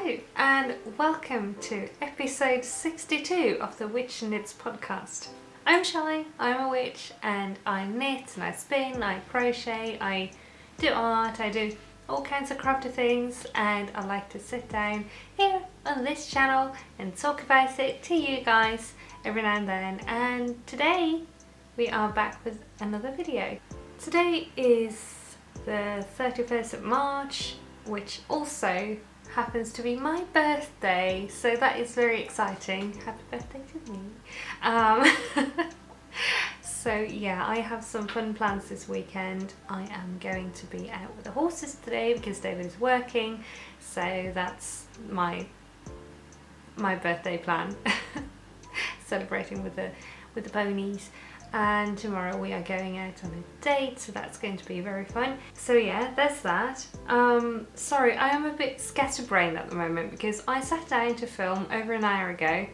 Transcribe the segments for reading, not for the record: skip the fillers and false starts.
Hello and welcome to episode 62 of the Witchy Knits Podcast. I'm Shaiyeh, I'm a witch and I knit and I spin, I crochet, I do art, I do all kinds of crafty things, and I like to sit down here on this channel and talk about it to you guys every now and then. And today we are back with another video. Today is the 31st of March, which also happens to be my birthday, so that is very exciting. Happy birthday to me. So yeah, I have some fun plans this weekend. I am going to be out with the horses today because David is working, so that's my birthday plan. Celebrating with the ponies. And tomorrow we are going out on a date, so that's going to be very fun. So yeah, there's that. Sorry, I am a bit scatterbrained at the moment because I sat down to film over an hour ago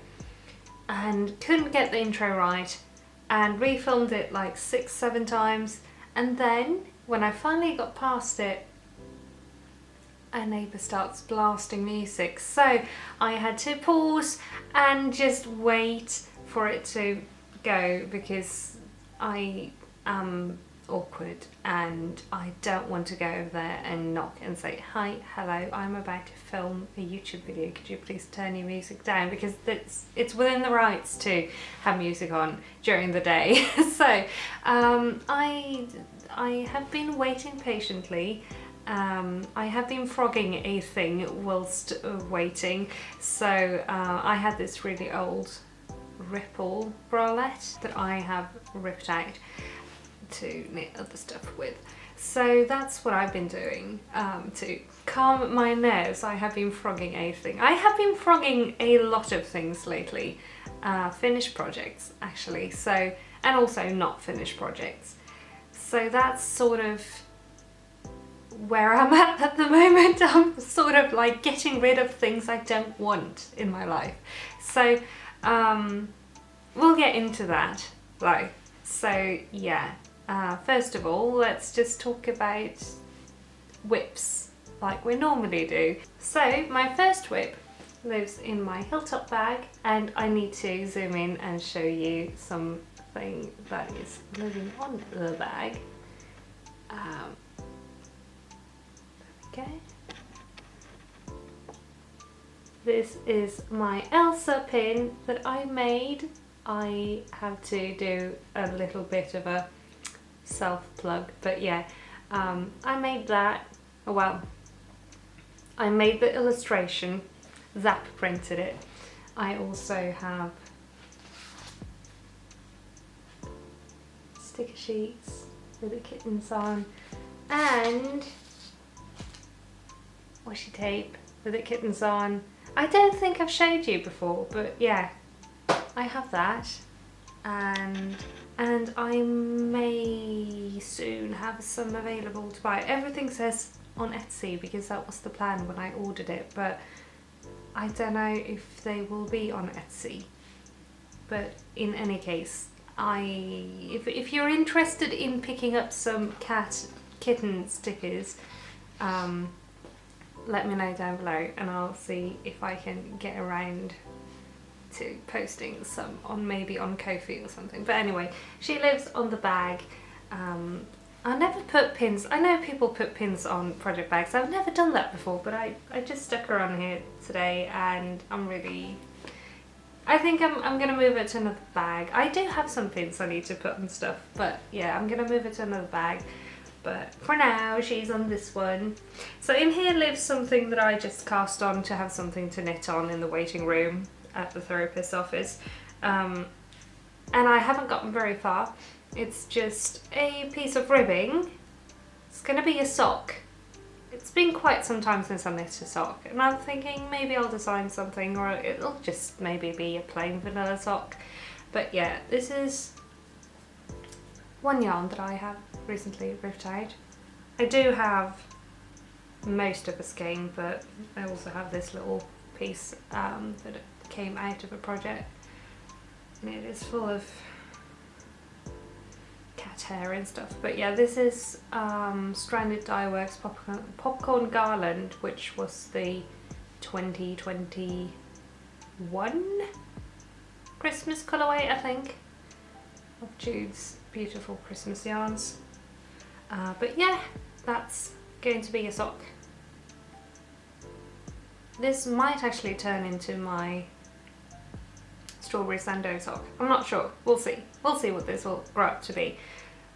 and couldn't get the intro right and refilmed it like 6-7 times, and then when I finally got past it, a neighbour starts blasting music, so I had to pause and just wait for it to go because I am awkward and I don't want to go over there and knock and say, hi, hello, I'm about to film a YouTube video, could you please turn your music down, because it's within the rights to have music on during the day. So I have been waiting patiently. I have been frogging a thing whilst waiting, so I had this really old ripple bralette that I have ripped out to knit other stuff with. So that's what I've been doing to calm my nerves. I have been frogging a thing. I have been frogging a lot of things lately, finished projects actually, so, and also not finished projects. So that's sort of where I'm at the moment. I'm sort of like getting rid of things I don't want in my life. So we'll get into that though. So yeah, first of all, let's just talk about whips like we normally do. So my first whip lives in my hilltop bag, and I need to zoom in and show you something that is living on the bag. Okay. This is my Elsa pin that I made. I have to do a little bit of a self-plug, but yeah, I made that. Well, I made the illustration, Zap printed it. I also have sticker sheets with the kittens on and washi tape with the kittens on. I don't think I've showed you before, but yeah, I have that, and I may soon have some available to buy. Everything says on Etsy because that was the plan when I ordered it, but I don't know if they will be on Etsy. But in any case, if you're interested in picking up some kitten stickers, let me know down below and I'll see if I can get around to posting some on, maybe on Ko-fi or something. But anyway, she lives on the bag. I never put pins. I know people put pins on project bags. I've never done that before, but I just stuck her on here today, and I think I'm gonna move it to another bag. I do have some pins I need to put on stuff, but yeah, I'm gonna move it to another bag. But for now, she's on this one. So in here lives something that I just cast on to have something to knit on in the waiting room at the therapist's office. And I haven't gotten very far. It's just a piece of ribbing. It's gonna be a sock. It's been quite some time since I knit a sock, and I'm thinking maybe I'll design something, or it'll just maybe be a plain vanilla sock. But yeah, this is one yarn that I have recently ripped out. I do have most of a skein, but I also have this little piece that came out of a project, and it is full of cat hair and stuff. But yeah, this is Stranded Dyeworks Popcorn Garland, which was the 2021 Christmas colourway, I think, of Jude's beautiful Christmas yarns. But yeah, that's going to be a sock. This might actually turn into my strawberry sando sock. I'm not sure. We'll see. We'll see what this will grow up to be.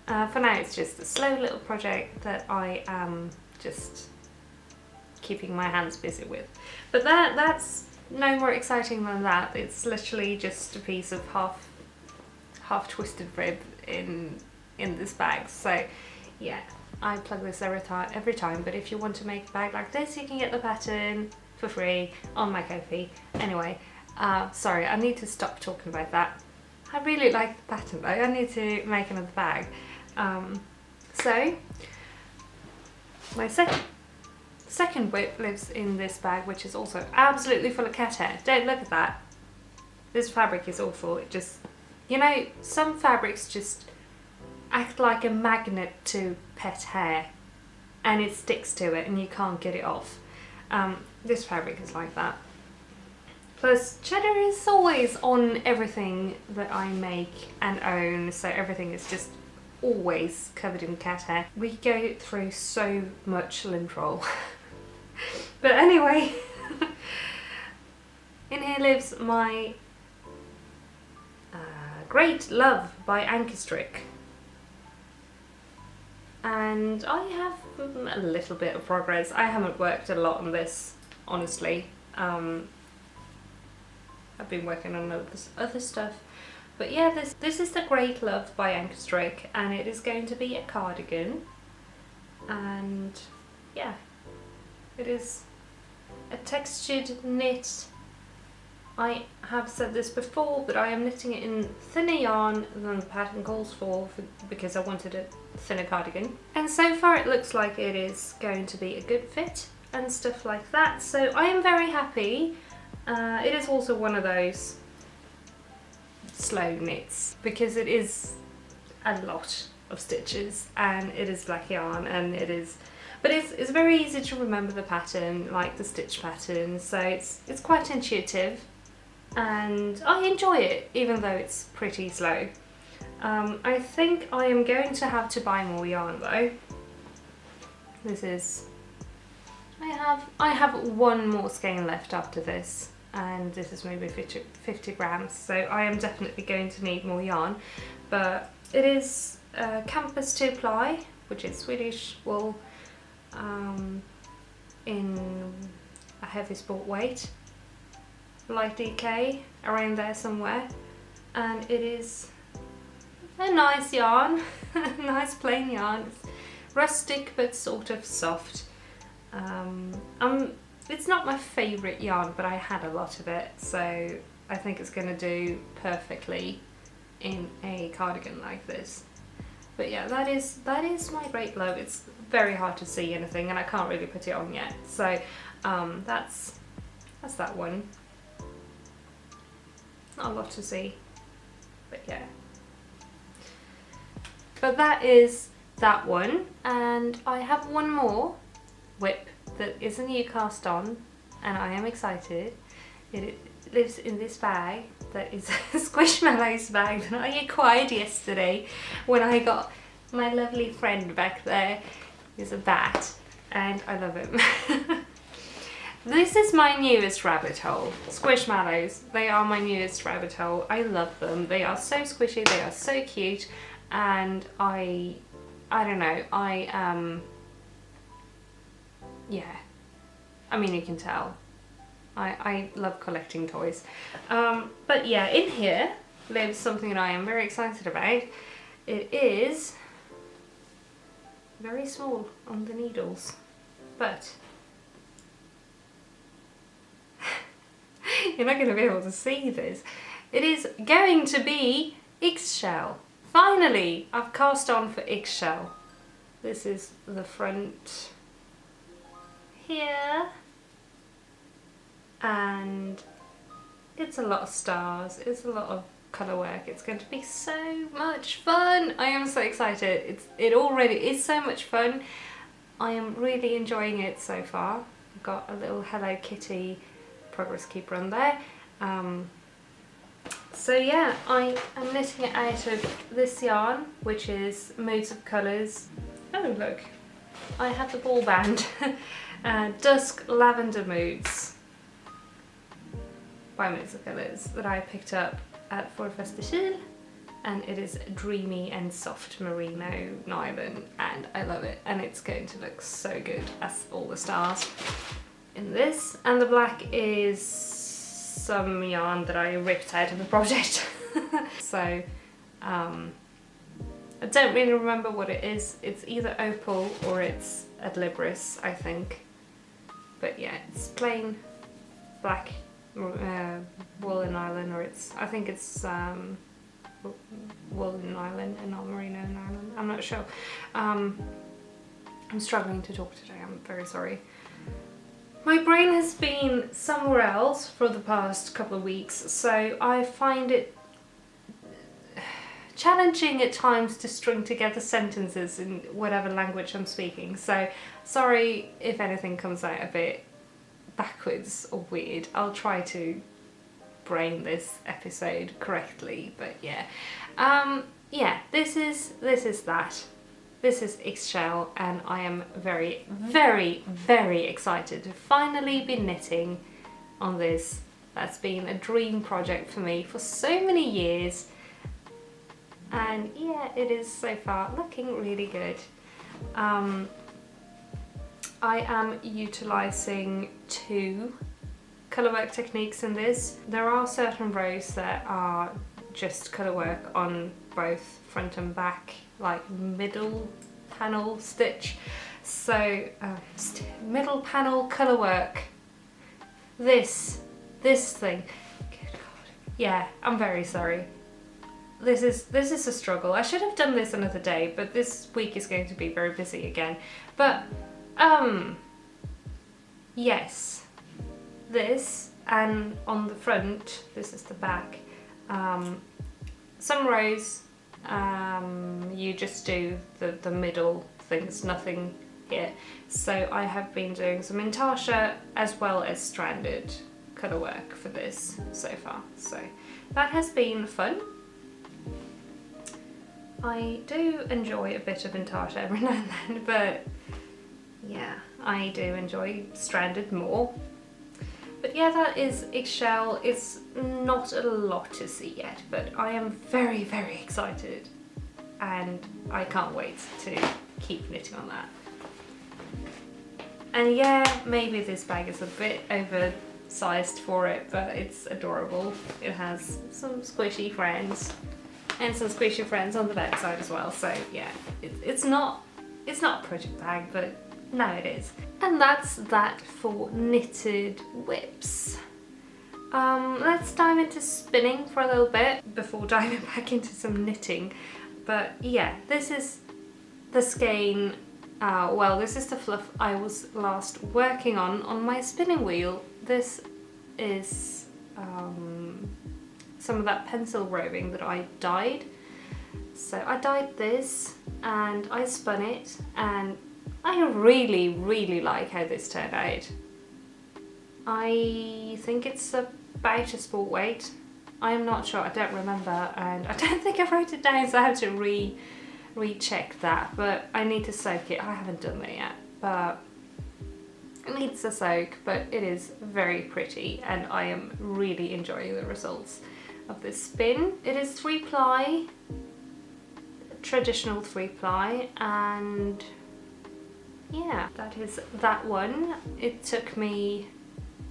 For now, it's just a slow little project that I am just keeping my hands busy with. But that's no more exciting than that. It's literally just a piece of half twisted rib in this bag. So yeah, I plug this every time. But if you want to make a bag like this, you can get the pattern for free on my Ko-fi. Anyway, sorry, I need to stop talking about that. I really like the pattern though. I need to make another bag. So my second whip lives in this bag, which is also absolutely full of cat hair. Don't look at that. This fabric is awful. It just, you know, some fabrics just act like a magnet to pet hair and it sticks to it and you can't get it off. This fabric is like that. Plus, cheddar is always on everything that I make and own, so everything is just always covered in cat hair. We go through so much lint roll. But anyway, in here lives my Great Love by ANKESTRiCK. And I have a little bit of progress. I haven't worked a lot on this, honestly. I've been working on other stuff. But yeah, this is the Great Love by ANKESTRiCK, and it is going to be a cardigan. And yeah, it is a textured knit. I have said this before, but I am knitting it in thinner yarn than the pattern calls for because I wanted a thinner cardigan. And so far it looks like it is going to be a good fit and stuff like that. So I am very happy. It is also one of those slow knits because it is a lot of stitches and it is black yarn and it is, but it's very easy to remember the pattern, like the stitch pattern, so it's quite intuitive and I enjoy it even though it's pretty slow. I think I am going to have to buy more yarn though. This is, I have one more skein left after this, and this is maybe 50 grams, so I am definitely going to need more yarn. But it is Kampes 2-ply, which is Swedish wool, in a heavy sport weight, light DK, around there somewhere, and it is a nice yarn, nice plain yarn. It's rustic but sort of soft. It's not my favourite yarn, but I had a lot of it, so I think it's going to do perfectly in a cardigan like this. But yeah, that is my Great Love. It's very hard to see anything and I can't really put it on yet, so that's that one. Not a lot to see, but yeah. But that is that one, and I have one more whip that is a new cast on and I am excited. It lives in this bag that is a Squishmallows bag that I acquired yesterday when I got my lovely friend back there. He's a bat and I love him. This is my newest rabbit hole. Squishmallows, they are my newest rabbit hole. I love them. They are so squishy, they are so cute, and I don't know, yeah, I mean, you can tell. I love collecting toys. But yeah, in here lives something that I am very excited about. It is very small on the needles, but you're not going to be able to see this. It is going to be Ixchel. Finally, I've cast on for Ixchel. This is the front here, and it's a lot of stars, it's a lot of colour work. It's going to be so much fun. I am so excited. It already is so much fun. I am really enjoying it so far. got a little Hello Kitty progress keeper on there. So yeah, I am knitting it out of this yarn, which is Moods of Colours. Oh look, I have the ball band. Dusk Lavender Moods by Moods of Colours that I picked up at Ixchel, and it is dreamy and soft merino nylon, and I love it, and it's going to look so good as all the stars in this. And the black is some yarn that I ripped out of the project. So I don't really remember what it is. It's either opal or it's adlibris, I think. But yeah, it's plain black wool nylon, or I think it's wool nylon and not merino nylon. I'm not sure. I'm struggling to talk today, I'm very sorry. My brain has been somewhere else for the past couple of weeks, so I find it challenging at times to string together sentences in whatever language I'm speaking. So sorry if anything comes out a bit backwards or weird. I'll try to brain this episode correctly, but yeah. Yeah, this is that. This is Ixchel, and I am very, very, very excited to finally be knitting on this. That's been a dream project for me for so many years, and yeah, it is so far looking really good. I am utilising 2 colourwork techniques in this. There are certain rows that are just colourwork on both front and back, like middle panel stitch. So middle panel colourwork. This thing. Good God. Yeah, I'm very sorry. This is a struggle. I should have done this another day, but this week is going to be very busy again. But yes, this, and on the front, this is the back. Some rows you just do the middle things, nothing here. So I have been doing some intarsia as well as stranded colourwork for this so far. So that has been fun. I do enjoy a bit of intarsia every now and then, but yeah, I do enjoy stranded more. But yeah, that is Ixchel. It's not a lot to see yet, but I am very, very excited, and I can't wait to keep knitting on that. And yeah, maybe this bag is a bit oversized for it, but it's adorable. It has some squishy friends and some squishy friends on the back side as well. So yeah, it's not a project bag, but now it is. And that's that for knitted whips. Let's dive into spinning for a little bit before diving back into some knitting. But yeah, this is the skein. Well, this is the fluff I was last working on my spinning wheel. This is some of that pencil roving that I dyed. So I dyed this and I spun it, and I really, really like how this turned out. I think it's about a sport weight. I'm not sure, I don't remember, and I don't think I wrote it down, so I have to recheck that, but I need to soak it. I haven't done that yet, but it needs a soak, but it is very pretty, and I am really enjoying the results of this spin. It is 3-ply, traditional 3-ply, and yeah, that is that one. It took me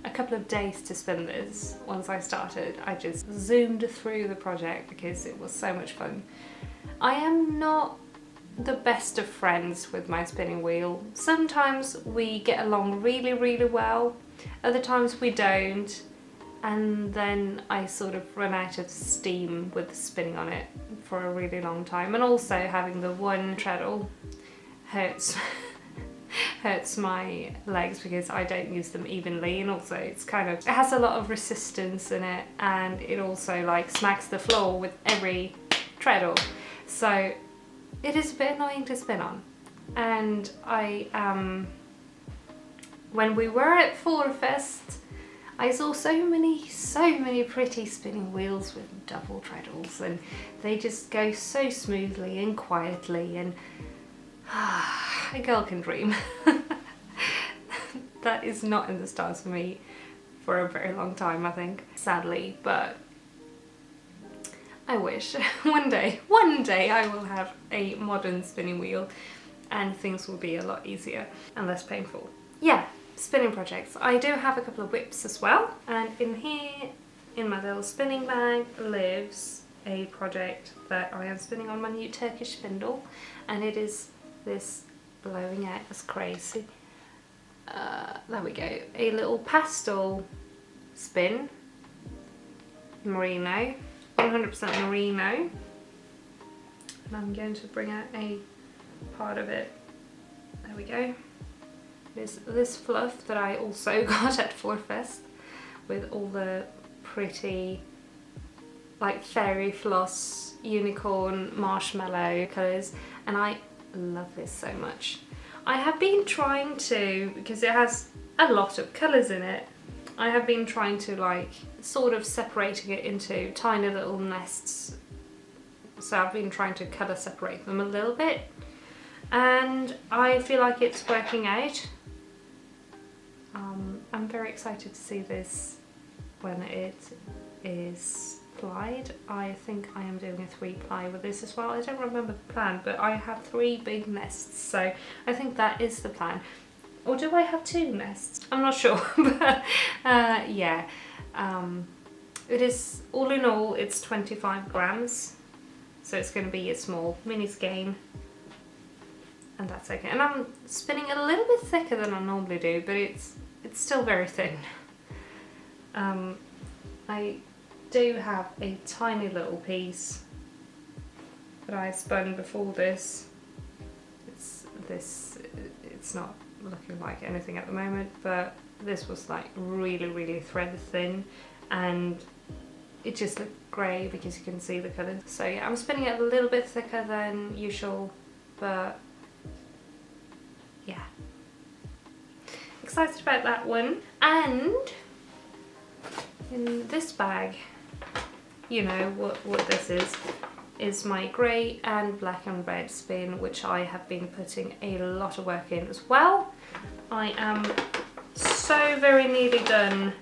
a couple of days to spin this. Once I started, I just zoomed through the project because it was so much fun. I am not the best of friends with my spinning wheel. Sometimes we get along really, really well, other times we don't, and then I sort of run out of steam with spinning on it for a really long time. And also having the one treadle hurts my legs because I don't use them evenly, and also it has a lot of resistance in it, and it also like smacks the floor with every treadle, so it is a bit annoying to spin on. And I am when we were at Fest, I saw so many pretty spinning wheels with double treadles, and they just go so smoothly and quietly, and a girl can dream. That is not in the stars for me for a very long time, I think, sadly, but I wish one day I will have a modern spinning wheel and things will be a lot easier and less painful. Yeah, spinning projects. I do have a couple of whips as well, and in here, in my little spinning bag, lives a project that I am spinning on my new Turkish spindle, and it is this blowing out as crazy. There we go. A little pastel spin, merino, 100% merino, and I'm going to bring out a part of it. There we go. There's this fluff that I also got at Fest with all the pretty like fairy floss, unicorn, marshmallow colours, and I love this so much. I have been trying to, because it has a lot of colours in it, I have been trying to like sort of separating it into tiny little nests. So I've been trying to colour separate them a little bit, and I feel like it's working out. I'm very excited to see this when it is plied. I think I am doing a 3-ply with this as well. I don't remember the plan, but I have 3 big nests, so I think that is the plan. Or do I have 2 nests? I'm not sure, but yeah. It is, all in all, it's 25 grams, so it's going to be a small mini skein, and that's okay. And I'm spinning a little bit thicker than I normally do, but it's still very thin. I do have a tiny little piece that I spun before this. It's not looking like anything at the moment, but this was like really thread thin, and it just looked grey because you can see the colours. So yeah, I'm spinning it a little bit thicker than usual, but yeah. Excited about that one. And in this bag, you know what this is my grey and black and red spin, which I have been putting a lot of work in as well. I am so very nearly done.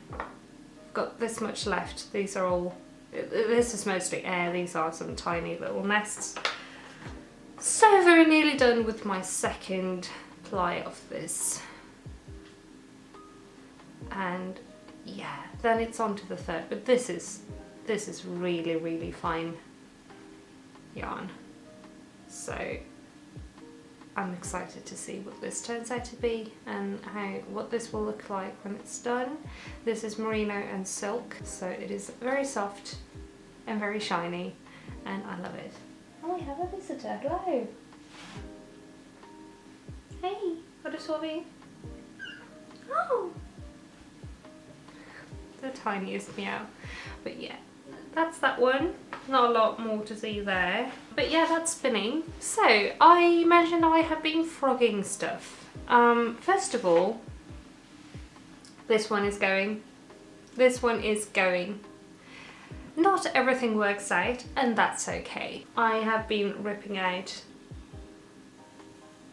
Got this much left. These are all, this is mostly air, these are some tiny little nests. So very nearly done with my second ply of this. And yeah, then it's on to the third, but this is really fine yarn, so I'm excited to see what this turns out to be and what this will look like when it's done. This is merino and silk, so it is very soft and very shiny, and I love it. Oh, we have a visitor. Hello. Hey, what a Swabby. Oh, the tiniest meow. But yeah, that's that one. Not a lot more to see there. But yeah, that's spinning. So I mentioned I have been frogging stuff. First of all, this one is going. This one is going. Not everything works out, and that's okay. I have been ripping out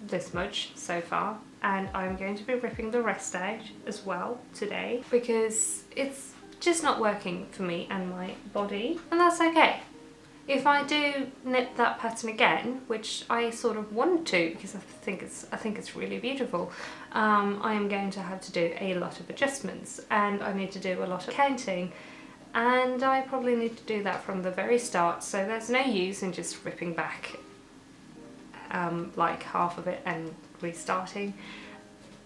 this much so far, and I'm going to be ripping the rest out as well today, because it's just not working for me and my body, and that's okay. If I do knit that pattern again, which I sort of want to because I think it's really beautiful, I am going to have to do a lot of adjustments, and I need to do a lot of counting, and I probably need to do that from the very start, so there's no use in just ripping back like half of it and restarting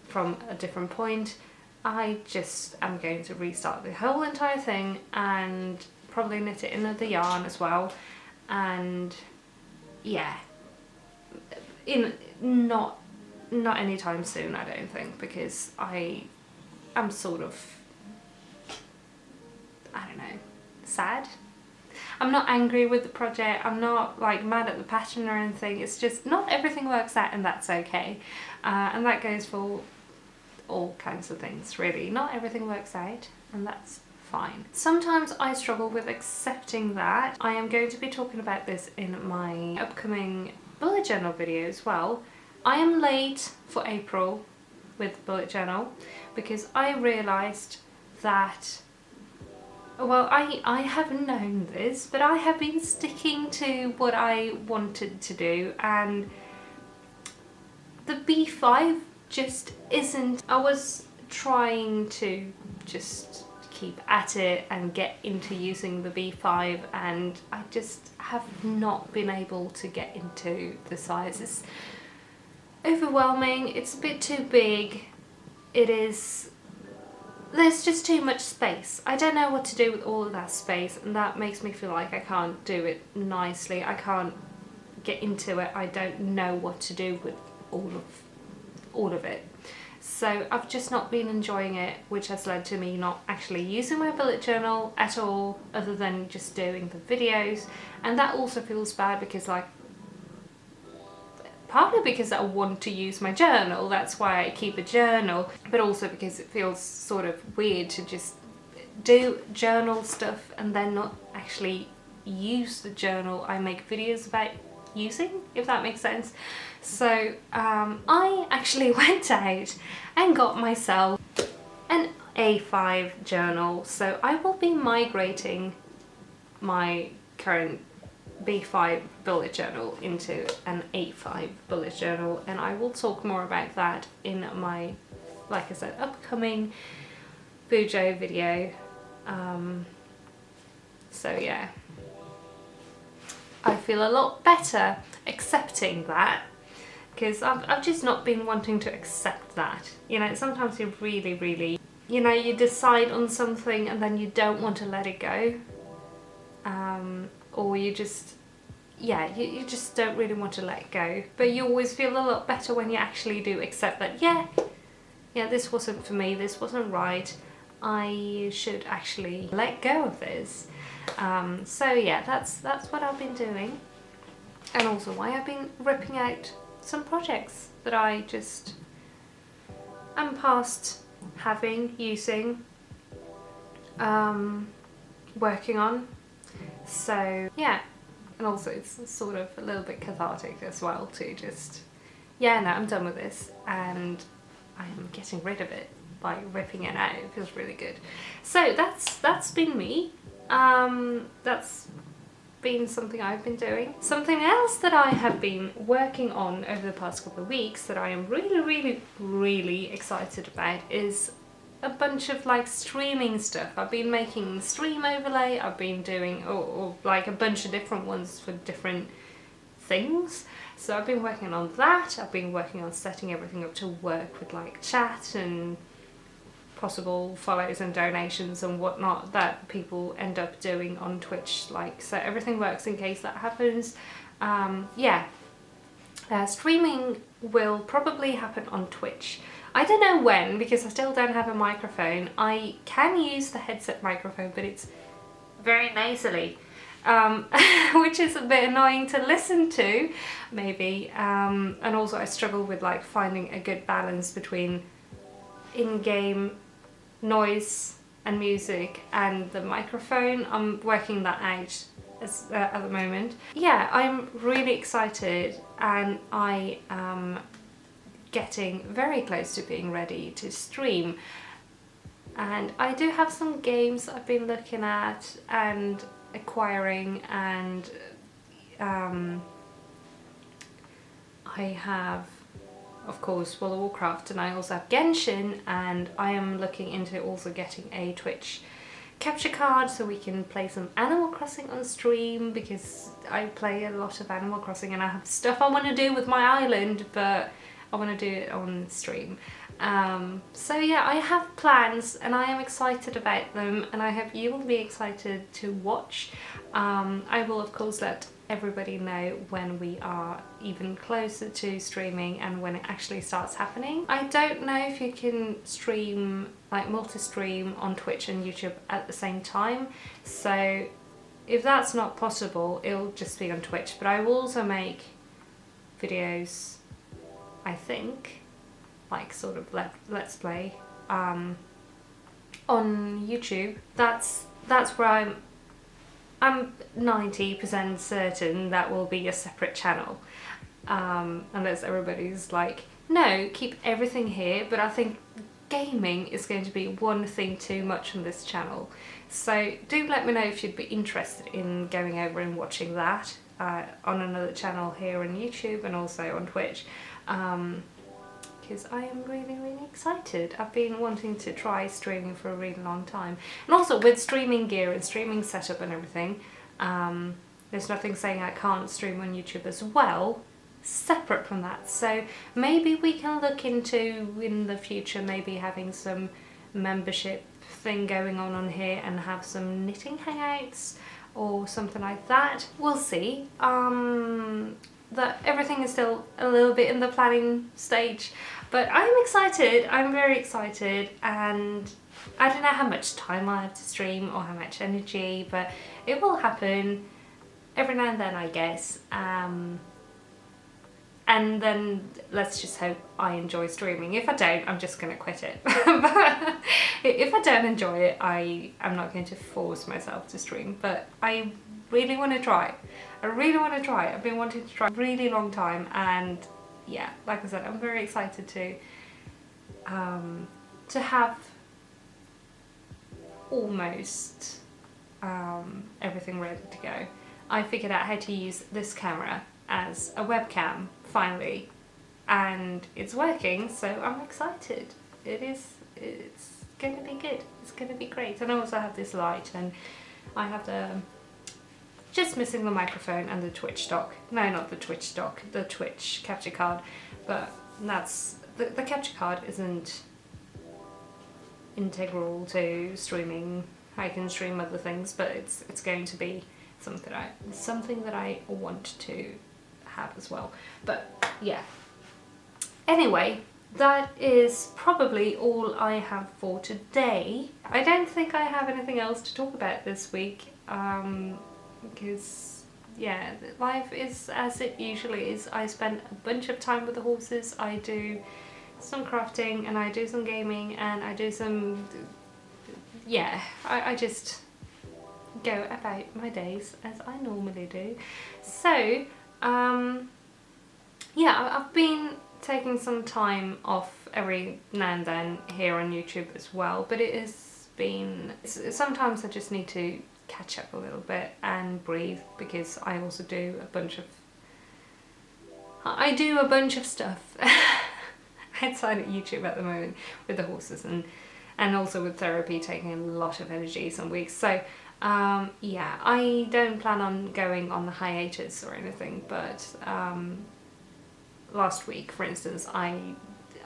from a different point. I just am going to restart the whole entire thing and probably knit it in the yarn as well, and yeah, not anytime soon, I don't think, because I am sort of, I don't know, sad. I'm not angry with the project, I'm not like mad at the pattern or anything, it's just not everything works out, and that's okay. And that goes for all kinds of things really. Not everything works out, and that's fine. Sometimes I struggle with accepting that. I am going to be talking about this in my upcoming bullet journal video as well. I am late for April with bullet journal because I realised that, well, I haven't known this, but I have been sticking to what I wanted to do, and the B5 just isn't. I was trying to just keep at it and get into using the B5, and I just have not been able to get into the size. It's overwhelming, it's a bit too big, there's just too much space. I don't know what to do with all of that space, and that makes me feel like I can't do it nicely. I can't get into it. I don't know what to do with all of it. So I've just not been enjoying it, which has led to me not actually using my bullet journal at all, other than just doing the videos. And that also feels bad because, like, partly because I want to use my journal, that's why I keep a journal, but also because it feels sort of weird to just do journal stuff and then not actually use the journal I make videos about using, if that makes sense. So I actually went out and got myself an A5 journal. So I will be migrating my current B5 bullet journal into an A5 bullet journal, and I will talk more about that in my, like I said, upcoming bujo video. So yeah, I feel a lot better accepting that, because I've just not been wanting to accept that. You know, sometimes you really, you know, you decide on something and then you don't want to let it go. Or you just, yeah, you just don't really want to let it go. But you always feel a lot better when you actually do accept that, yeah, this wasn't for me, this wasn't right, I should actually let go of this. So yeah, that's what I've been doing, and also why I've been ripping out some projects that I just am past using, working on. So yeah, and also it's sort of a little bit cathartic as well to just, yeah, no, I'm done with this and I'm getting rid of it by ripping it out. It feels really good. So that's been me. That's been something I've been doing. Something else that I have been working on over the past couple of weeks that I am really excited about is a bunch of like streaming stuff. I've been making stream overlay, I've been doing or like a bunch of different ones for different things. So I've been working on that. I've been working on setting everything up to work with like chat and possible follows and donations and whatnot that people end up doing on Twitch, like, so everything works in case that happens. Yeah, streaming will probably happen on Twitch. I don't know when, because I still don't have a microphone. I can use the headset microphone, but it's very nasally, which is a bit annoying to listen to, maybe. And also I struggle with like finding a good balance between in-game noise and music and the microphone. I'm working that out at the moment. Yeah, I'm really excited, and I am getting very close to being ready to stream. And I do have some games I've been looking at and acquiring, and I have, of course, World of Warcraft, and I also have Genshin, and I am looking into also getting a Twitch capture card so we can play some Animal Crossing on stream, because I play a lot of Animal Crossing and I have stuff I want to do with my island, but I want to do it on stream. So yeah, I have plans and I am excited about them, and I hope you will be excited to watch. I will of course let everybody know when we are even closer to streaming and when it actually starts happening. I don't know if you can stream, like multi-stream on Twitch and YouTube at the same time, so if that's not possible, it'll just be on Twitch. But I will also make videos, I think, like sort of let's play on YouTube, that's where I'm 90% certain that will be a separate channel, unless everybody's like, no, keep everything here. But I think gaming is going to be one thing too much on this channel, so do let me know if you'd be interested in going over and watching that on another channel here on YouTube and also on Twitch, because I am really excited. I've been wanting to try streaming for a really long time, and also with streaming gear and streaming setup and everything, there's nothing saying I can't stream on YouTube as well, separate from that. So maybe we can look into in the future maybe having some membership thing going on here and have some knitting hangouts or something like that. We'll see. That everything is still a little bit in the planning stage, but I'm excited. I'm very excited, and I don't know how much time I have to stream or how much energy, but it will happen every now and then, I guess. And then let's just hope I enjoy streaming. If I don't, I'm just going to quit it. But if I don't enjoy it, I'm not going to force myself to stream. But I really want to try. I really want to try. I've been wanting to try a really long time, and yeah, like I said, I'm very excited to have almost everything ready to go. I figured out how to use this camera as a webcam finally, and it's working, so I'm excited. It's going to be good. It's going to be great. And I also have this light, and I have just missing the microphone and the Twitch dock. No, not the Twitch dock, the Twitch capture card. But that's the capture card isn't integral to streaming. I can stream other things, but it's going to be something that I want to have as well. But yeah. Anyway, that is probably all I have for today. I don't think I have anything else to talk about this week, because yeah, life is as it usually is. I spend a bunch of time with the horses. I do some crafting, and I do some gaming, and I do some, yeah, I just go about my days as I normally do. So yeah, I've been taking some time off every now and then here on YouTube as well, but it has been, sometimes I just need to catch up a little bit and breathe, because I also do a bunch of stuff outside of YouTube at the moment with the horses, and also with therapy taking a lot of energy some weeks. So yeah, I don't plan on going on the hiatus or anything, but last week, for instance, I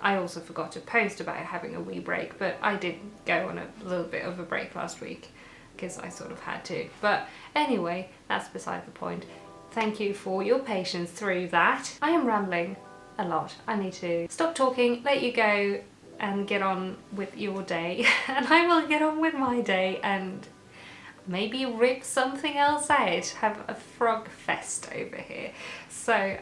also forgot to post about having a wee break, but I did go on a little bit of a break last week because I sort of had to. But anyway, that's beside the point. Thank you for your patience through that. I am rambling a lot. I need to stop talking, let you go and get on with your day, and I will get on with my day and maybe rip something else out, have a frog fest over here. So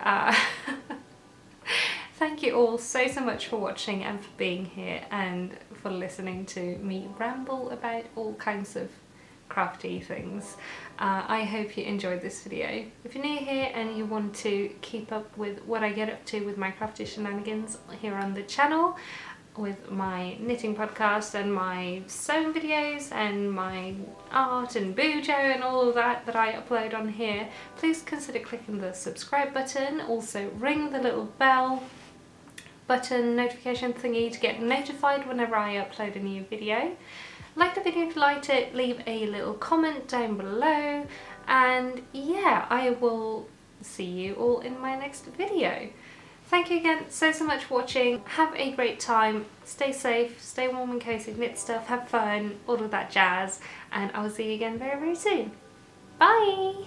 thank you all so much for watching and for being here and for listening to me ramble about all kinds of crafty things. I hope you enjoyed this video. If you're new here and you want to keep up with what I get up to with my crafty shenanigans here on the channel, with my knitting podcast and my sewing videos and my art and bujo and all of that I upload on here, please consider clicking the subscribe button. Also ring the little bell button notification thingy to get notified whenever I upload a new video. Like the video if you liked it, leave a little comment down below, and yeah, I will see you all in my next video. Thank you again so much for watching. Have a great time, stay safe, stay warm and cozy, knit stuff, have fun, all of that jazz, and I'll see you again very soon. Bye!